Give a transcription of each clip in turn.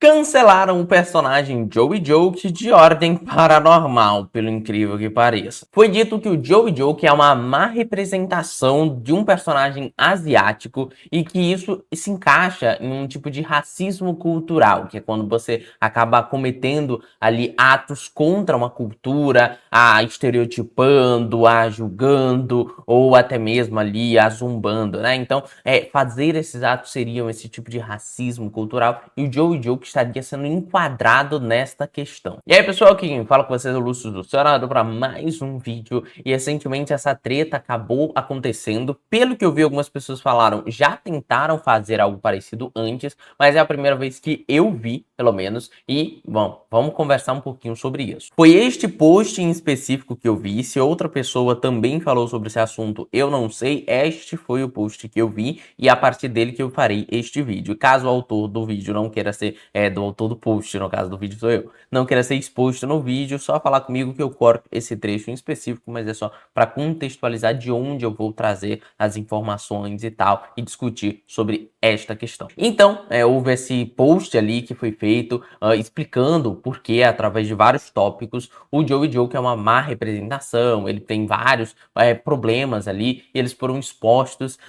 Cancelaram o personagem Joey Joke de ordem paranormal, pelo incrível que pareça. Foi dito que o Joey Joke é uma má representação de um personagem asiático e que isso se encaixa em um tipo de racismo cultural, que é quando você acaba cometendo ali atos contra uma cultura, a estereotipando, a julgando ou até mesmo ali a zombando, né? Então, fazer esses atos seriam esse tipo de racismo cultural e o Joey Joke estaria sendo enquadrado nesta questão. E aí, pessoal, aqui quem fala com vocês é o Lúcio do Senado para mais um vídeo. E recentemente essa treta acabou acontecendo. Pelo que eu vi, algumas pessoas falaram, já tentaram fazer algo parecido antes, mas é a primeira vez que eu vi, pelo menos. E, bom, vamos conversar um pouquinho sobre isso. Foi este post em específico que eu vi. Se outra pessoa também falou sobre esse assunto, eu não sei. Este foi o post que eu vi e a partir dele que eu farei este vídeo. Caso o autor do vídeo não queira ser do autor do post, no caso do vídeo sou eu, não queira ser exposto no vídeo, só falar comigo que eu corto esse trecho em específico, mas é só para contextualizar de onde eu vou trazer as informações e tal, e discutir sobre esta questão. Então, houve esse post ali que foi feito explicando por que, através de vários tópicos, o Joey Joke é uma má representação, ele tem vários problemas ali, e eles foram expostos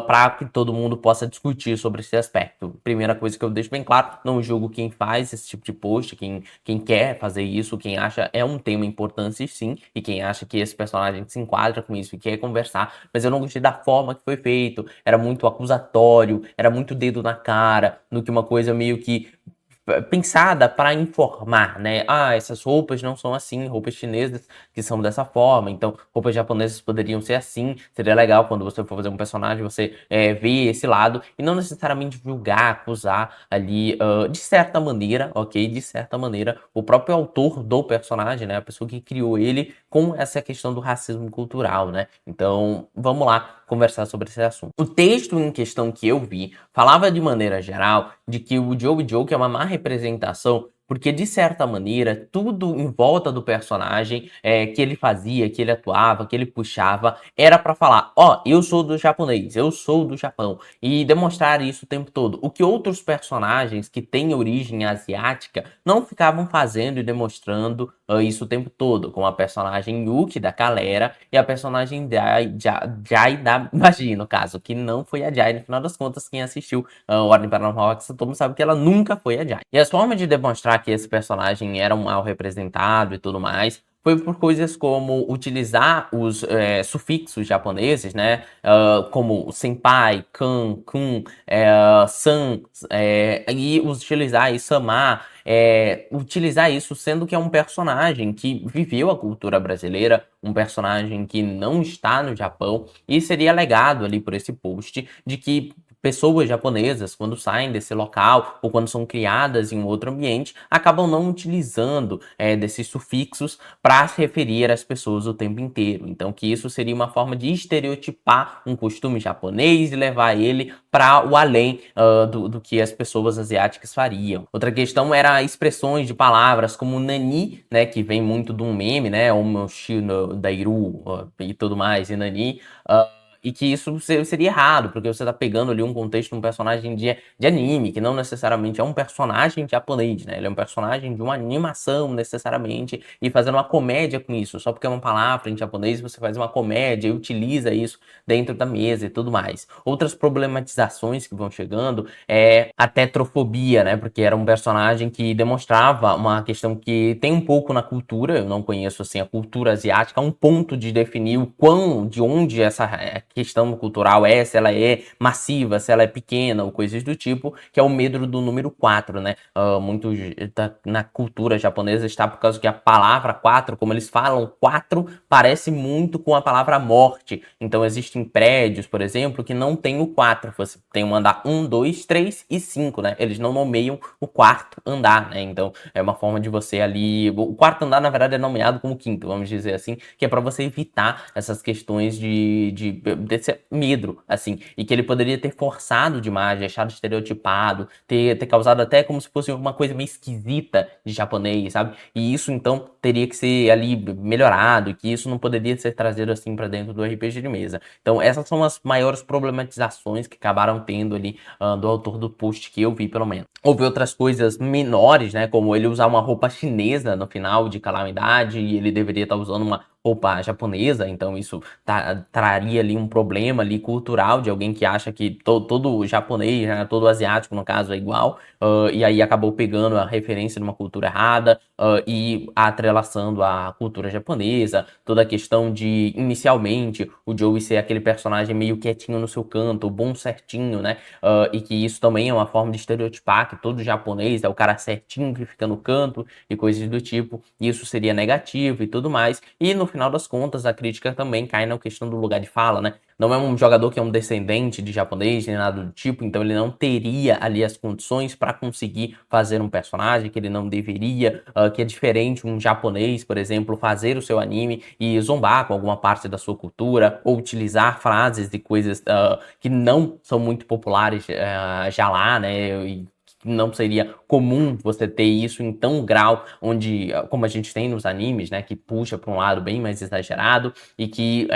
para que todo mundo possa discutir sobre esse aspecto. Primeira coisa que eu deixo bem claro, não julgo quem faz esse tipo de post, quem quer fazer isso, quem acha é um tema importante sim, e quem acha que esse personagem se enquadra com isso e quer conversar, mas eu não gostei da forma que foi feito, era muito acusatório, era muito dedo na cara, do que uma coisa meio que pensada para informar, né? Ah, essas roupas não são assim, roupas chinesas que são dessa forma, então roupas japonesas poderiam ser assim. Seria legal quando você for fazer um personagem, você ver esse lado e não necessariamente julgar, acusar ali, de certa maneira, ok? De certa maneira, o próprio autor do personagem, né? A pessoa que criou ele com essa questão do racismo cultural, né? Então, vamos lá conversar sobre esse assunto. O texto em questão que eu vi falava de maneira geral de que o Joey Joke é uma má representação porque, de certa maneira, tudo em volta do personagem que ele fazia, que ele atuava, que ele puxava, era para falar, ó, eu sou do japonês, eu sou do Japão, e demonstrar isso o tempo todo. O que outros personagens que têm origem asiática não ficavam fazendo e demonstrando isso o tempo todo, como a personagem Yuki da Calera e a personagem Jai da Magi, no caso, que não foi a Jai, no final das contas, quem assistiu Ordem Paranormal Axatomo sabe que ela nunca foi a Jai. E as formas de demonstrar que esse personagem era um mal representado e tudo mais foi por coisas como utilizar os sufixos japoneses, né? Como senpai, kan, kun, san, e utilizar aí sama, utilizar isso sendo que é um personagem que viveu a cultura brasileira, um personagem que não está no Japão, e seria legado ali por esse post de que pessoas japonesas, quando saem desse local ou quando são criadas em um outro ambiente, acabam não utilizando desses sufixos para se referir às pessoas o tempo inteiro. Então, que isso seria uma forma de estereotipar um costume japonês e levar ele para o além do que as pessoas asiáticas fariam. Outra questão era expressões de palavras como nani, né, que vem muito de um meme, né, omoshi no dairu e tudo mais, e nani, e que isso seria errado, porque você tá pegando ali um contexto de um personagem de anime, que não necessariamente é um personagem japonês, né? Ele é um personagem de uma animação, necessariamente, e fazendo uma comédia com isso. Só porque é uma palavra em japonês, você faz uma comédia e utiliza isso dentro da mesa e tudo mais. Outras problematizações que vão chegando é a tetrofobia, né? Porque era um personagem que demonstrava uma questão que tem um pouco na cultura, eu não conheço, assim, a cultura asiática, a um ponto de definir de onde essa questão cultural se ela é massiva, se ela é pequena ou coisas do tipo, que é o medo do número 4, né? Muito na cultura japonesa está por causa que a palavra 4, como eles falam, 4 parece muito com a palavra morte. Então existem prédios, por exemplo, que não tem o 4. Você tem um andar 1, 2, 3 e 5, né? Eles não nomeiam o quarto andar, né? Então é uma forma de você ali... O quarto andar, na verdade, é nomeado como quinto, vamos dizer assim, que é para você evitar essas questões desse medo, assim, e que ele poderia ter forçado demais, deixado estereotipado, ter causado até como se fosse uma coisa meio esquisita de japonês, sabe? E isso, então, teria que ser ali melhorado, e que isso não poderia ser trazido assim para dentro do RPG de mesa. Então, essas são as maiores problematizações que acabaram tendo ali do autor do post que eu vi, pelo menos. Houve outras coisas menores, né? Como ele usar uma roupa chinesa no final de Calamidade e ele deveria estar usando uma roupa japonesa, então isso traria ali um problema ali cultural de alguém que acha que todo japonês, né, todo asiático no caso é igual, e aí acabou pegando a referência de uma cultura errada e atrelaçando a cultura japonesa, toda a questão de inicialmente o Joey ser aquele personagem meio quietinho no seu canto, bom certinho, né? E que isso também é uma forma de estereotipar que todo japonês é o cara certinho que fica no canto e coisas do tipo. Isso seria negativo e tudo mais. E no final das contas, a crítica também cai na questão do lugar de fala, né? Não é um jogador que é um descendente de japonês nem nada do tipo, então ele não teria ali as condições para conseguir fazer um personagem que ele não deveria, que é diferente um japonês, por exemplo, fazer o seu anime e zombar com alguma parte da sua cultura ou utilizar frases de coisas que não são muito populares já lá, né? E não seria comum você ter isso em tão grau onde, como a gente tem nos animes, né, que puxa para um lado bem mais exagerado e que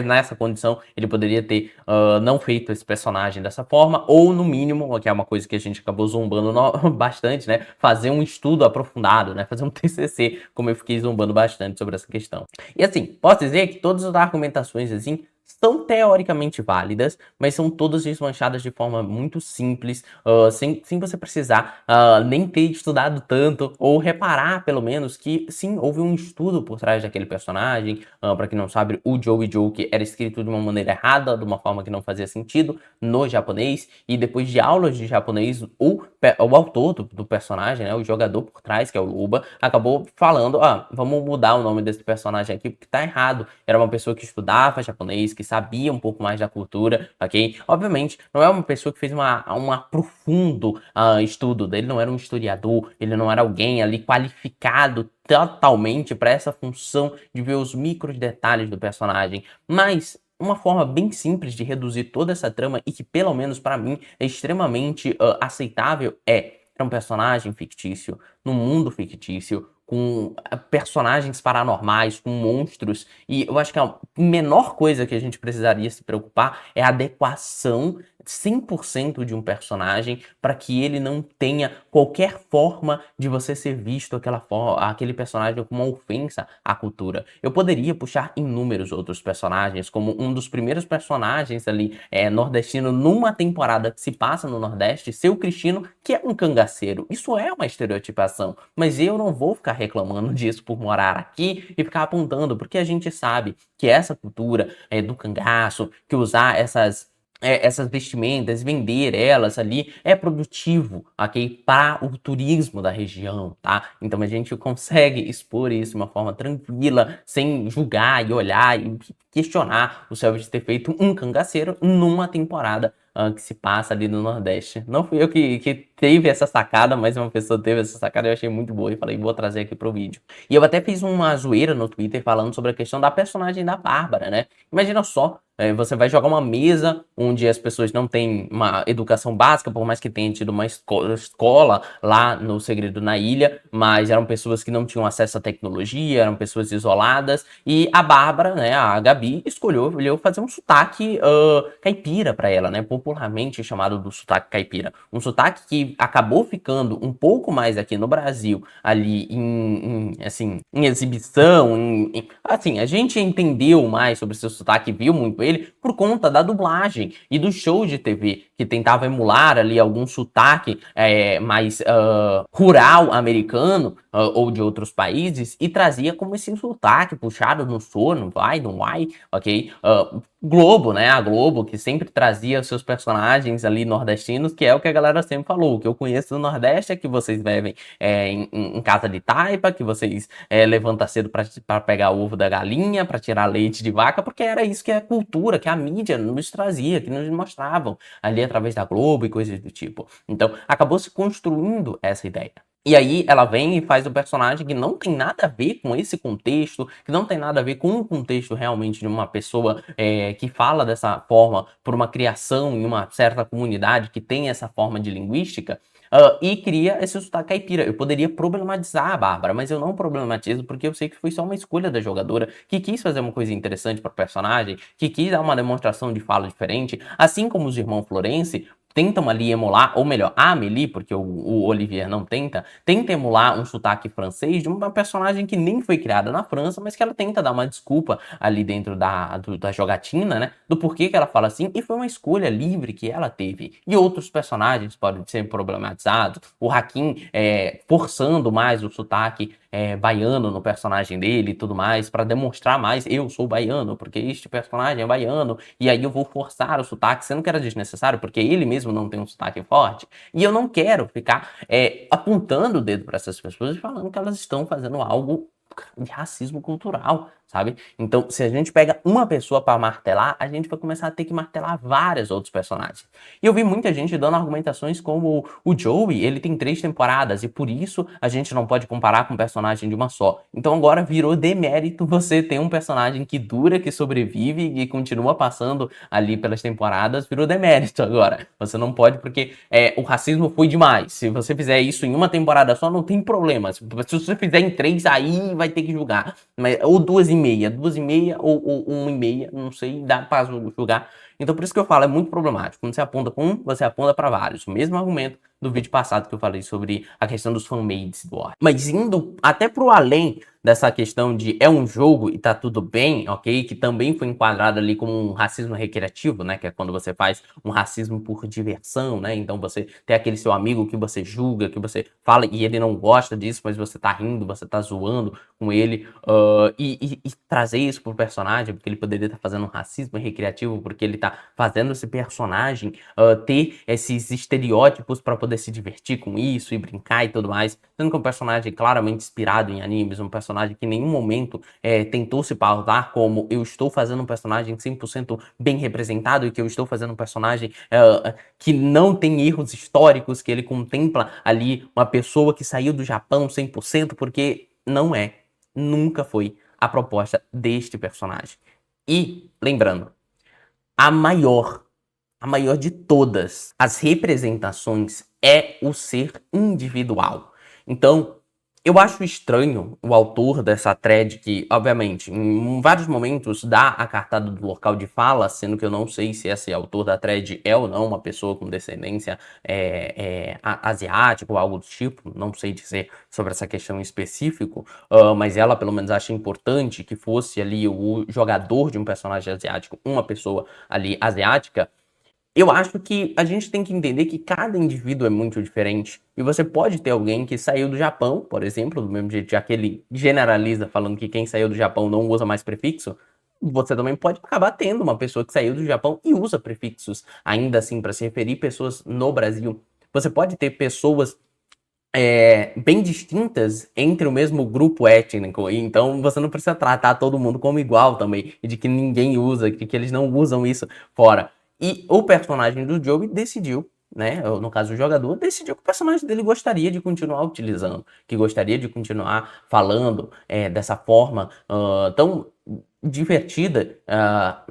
nessa condição ele poderia ter não feito esse personagem dessa forma ou no mínimo, que é uma coisa que a gente acabou zombando bastante, né, fazer um estudo aprofundado, né, fazer um TCC, como eu fiquei zombando bastante sobre essa questão. E assim, posso dizer que todas as argumentações assim são teoricamente válidas, mas são todas desmanchadas de forma muito simples, sem você precisar nem ter estudado tanto, ou reparar, pelo menos, que sim, houve um estudo por trás daquele personagem. Para quem não sabe, o Joey Joke era escrito de uma maneira errada, de uma forma que não fazia sentido no japonês, e depois de aulas de japonês, o autor do personagem, né, o jogador por trás, que é o Luba, acabou falando, vamos mudar o nome desse personagem aqui, porque tá errado. Era uma pessoa que estudava japonês, que sabia um pouco mais da cultura, ok? Obviamente, não é uma pessoa que fez um profundo estudo, ele não era um historiador, ele não era alguém ali qualificado totalmente para essa função de ver os micros detalhes do personagem, mas uma forma bem simples de reduzir toda essa trama e que, pelo menos para mim, é extremamente aceitável é um personagem fictício, num mundo fictício, com personagens paranormais, com monstros. E eu acho que a menor coisa que a gente precisaria se preocupar é a adequação 100% de um personagem para que ele não tenha qualquer forma de você ser visto aquele personagem como uma ofensa à cultura. Eu poderia puxar inúmeros outros personagens, como um dos primeiros personagens ali nordestino numa temporada que se passa no Nordeste, ser o Cristino, que é um cangaceiro. Isso é uma estereotipação, mas eu não vou ficar reclamando disso por morar aqui e ficar apontando, porque a gente sabe que essa cultura do cangaço, que usar essas vestimentas, vender elas ali é produtivo, ok? Para o turismo da região, tá? Então a gente consegue expor isso de uma forma tranquila, sem julgar e olhar e questionar o Selbit ter feito um cangaceiro numa temporada que se passa ali no Nordeste. Não fui eu que teve essa sacada, mas uma pessoa teve essa sacada e eu achei muito boa e falei, vou trazer aqui pro vídeo. E eu até fiz uma zoeira no Twitter falando sobre a questão da personagem da Bárbara, né? Imagina só, você vai jogar uma mesa onde as pessoas não têm uma educação básica, por mais que tenha tido uma escola lá no Segredo na Ilha, mas eram pessoas que não tinham acesso à tecnologia, eram pessoas isoladas, e a Bárbara, né, a Gabi, escolheu fazer um sotaque caipira para ela, né, popularmente chamado do sotaque caipira. Um sotaque que acabou ficando um pouco mais aqui no Brasil, ali assim, em exibição, assim, a gente entendeu mais sobre seu sotaque, viu muito ele por conta da dublagem e do show de TV que tentava emular ali algum sotaque mais rural americano ou de outros países e trazia como esse sotaque puxado no sono, vai, no vai, ok? Globo, né? A Globo, que sempre trazia seus personagens ali nordestinos, que é o que a galera sempre falou. O que eu conheço do Nordeste é que vocês bebem em casa de taipa, que vocês levantam cedo para pegar o ovo da galinha, para tirar leite de vaca, porque era isso que a cultura, que a mídia nos trazia, que nos mostravam ali através da Globo e coisas do tipo. Então, acabou se construindo essa ideia. E aí ela vem e faz um personagem que não tem nada a ver com esse contexto, que não tem nada a ver com o contexto realmente de uma pessoa que fala dessa forma por uma criação em uma certa comunidade que tem essa forma de linguística, e cria esse sotaque caipira. Eu poderia problematizar a Bárbara, mas eu não problematizo porque eu sei que foi só uma escolha da jogadora que quis fazer uma coisa interessante para o personagem, que quis dar uma demonstração de fala diferente, assim como os irmãos Florence tentam ali emular, ou melhor, a Amélie, porque o Olivier não tenta emular um sotaque francês de uma personagem que nem foi criada na França, mas que ela tenta dar uma desculpa ali dentro da jogatina, né? Do porquê que ela fala assim, e foi uma escolha livre que ela teve. E outros personagens podem ser problematizados. O Hakim forçando mais o sotaque baiano no personagem dele e tudo mais, para demonstrar mais, eu sou baiano, porque este personagem é baiano, e aí eu vou forçar o sotaque, sendo que era desnecessário, porque ele mesmo não tem um sotaque forte. E eu não quero ficar apontando o dedo para essas pessoas e falando que elas estão fazendo algo de racismo cultural, sabe? Então, se a gente pega uma pessoa para martelar, a gente vai começar a ter que martelar vários outros personagens. E eu vi muita gente dando argumentações como o Joey, ele tem 3 temporadas e por isso a gente não pode comparar com um personagem de uma só. Então agora virou demérito você ter um personagem que dura, que sobrevive e continua passando ali pelas temporadas, virou demérito agora. Você não pode porque o racismo foi demais. Se você fizer isso em uma temporada só, não tem problema. Se você fizer em 3, aí vai ter que julgar. Ou 2,5 ou 1,5, não sei, dá pra julgar. Então por isso que eu falo, é muito problemático. Quando você aponta com um, você aponta para vários. O mesmo argumento do vídeo passado que eu falei sobre a questão dos fanmades do War. Mas indo até pro além dessa questão de é um jogo e tá tudo bem, ok? Que também foi enquadrado ali como um racismo recreativo, né? Que é quando você faz um racismo por diversão, né? Então você tem aquele seu amigo que você julga, que você fala e ele não gosta disso, mas você tá rindo, você tá zoando com ele. E trazer isso pro personagem, porque ele poderia estar fazendo um racismo recreativo, porque ele tá fazendo esse personagem ter esses estereótipos para poder se divertir com isso e brincar e tudo mais. Sendo que é um personagem claramente inspirado em animes, um personagem que em nenhum momento tentou se pautar como eu estou fazendo um personagem 100% bem representado e que eu estou fazendo um personagem que não tem erros históricos, que ele contempla ali uma pessoa que saiu do Japão 100%, porque não é, nunca foi a proposta deste personagem. E, lembrando, a maior de todas as representações é o ser individual. Então, eu acho estranho o autor dessa thread que, obviamente, em vários momentos dá a cartada do local de fala, sendo que eu não sei se esse autor da thread é ou não uma pessoa com descendência asiática ou algo do tipo, não sei dizer sobre essa questão em específico, mas ela pelo menos acha importante que fosse ali o jogador de um personagem asiático, uma pessoa ali asiática. Eu acho que a gente tem que entender que cada indivíduo é muito diferente. E você pode ter alguém que saiu do Japão, por exemplo, do mesmo jeito, já que ele generaliza falando que quem saiu do Japão não usa mais prefixo, você também pode acabar tendo uma pessoa que saiu do Japão e usa prefixos, ainda assim, para se referir a pessoas no Brasil. Você pode ter pessoas bem distintas entre o mesmo grupo étnico, e então você não precisa tratar todo mundo como igual também, e de que ninguém usa, de que eles não usam isso fora. E o personagem do Joey decidiu, né, no caso o jogador, decidiu que o personagem dele gostaria de continuar utilizando, que gostaria de continuar falando dessa forma tão divertida,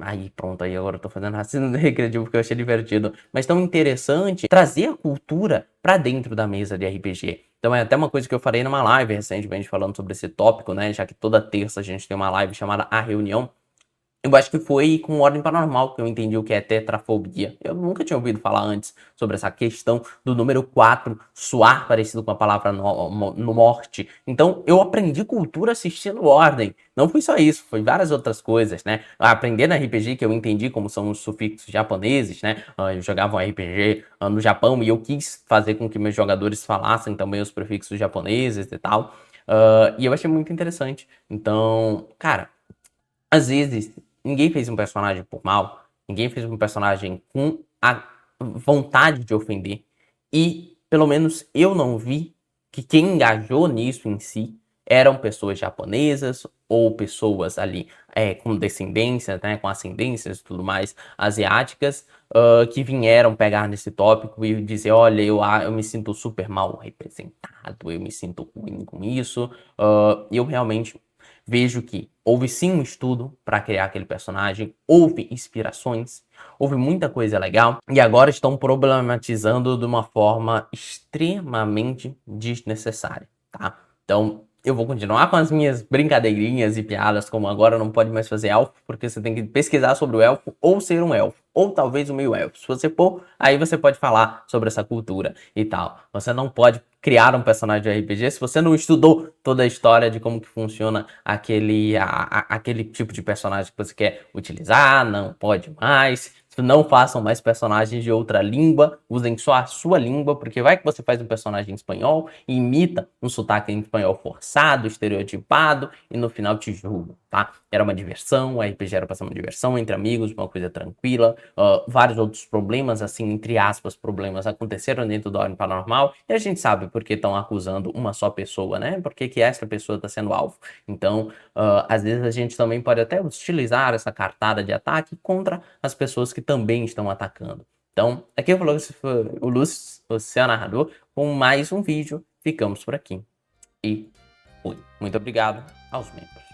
aí pronto, aí agora eu tô fazendo racismo recreativo porque eu achei divertido, mas tão interessante trazer a cultura pra dentro da mesa de RPG. Então é até uma coisa que eu falei numa live recentemente falando sobre esse tópico, né, já que toda terça a gente tem uma live chamada A Reunião. Eu acho que foi com Ordem Paranormal que eu entendi o que é tetrafobia. Eu nunca tinha ouvido falar antes sobre essa questão do número 4 soar parecido com a palavra no morte. Então, eu aprendi cultura assistindo Ordem. Não foi só isso, foi várias outras coisas, né? Aprender na RPG que eu entendi como são os sufixos japoneses, né? Eu jogava um RPG no Japão e eu quis fazer com que meus jogadores falassem também os prefixos japoneses e tal. E eu achei muito interessante. Então, cara, às vezes, ninguém fez um personagem por mal, ninguém fez um personagem com a vontade de ofender. E, pelo menos, eu não vi que quem engajou nisso em si eram pessoas japonesas ou pessoas ali com descendência, né, com ascendências e tudo mais, asiáticas, que vieram pegar nesse tópico e dizer, olha, eu me sinto super mal representado, eu me sinto ruim com isso. Eu realmente vejo que houve sim um estudo para criar aquele personagem, houve inspirações, houve muita coisa legal, e agora estão problematizando de uma forma extremamente desnecessária, tá? Então, eu vou continuar com as minhas brincadeirinhas e piadas, como agora não pode mais fazer elfo, porque você tem que pesquisar sobre o elfo ou ser um elfo, ou talvez um meio elfo. Se você for, aí você pode falar sobre essa cultura e tal. Você não pode criar um personagem de RPG se você não estudou toda a história de como que funciona aquele tipo de personagem que você quer utilizar, não pode mais. Não façam mais personagens de outra língua, usem só a sua língua, porque vai que você faz um personagem em espanhol e imita um sotaque em espanhol forçado, estereotipado, e no final te julgam, tá? Era uma diversão, o RPG era pra ser uma diversão entre amigos, uma coisa tranquila. Vários outros problemas, assim, entre aspas, problemas aconteceram dentro do Ordem Paranormal, e a gente sabe por que estão acusando uma só pessoa, né? Por que essa pessoa está sendo alvo. Então, às vezes a gente também pode até utilizar essa cartada de ataque contra as pessoas que também estão atacando. Então, aqui eu falou o Lúcio, o seu narrador, com mais um vídeo. Ficamos por aqui. E fui. Muito obrigado aos membros.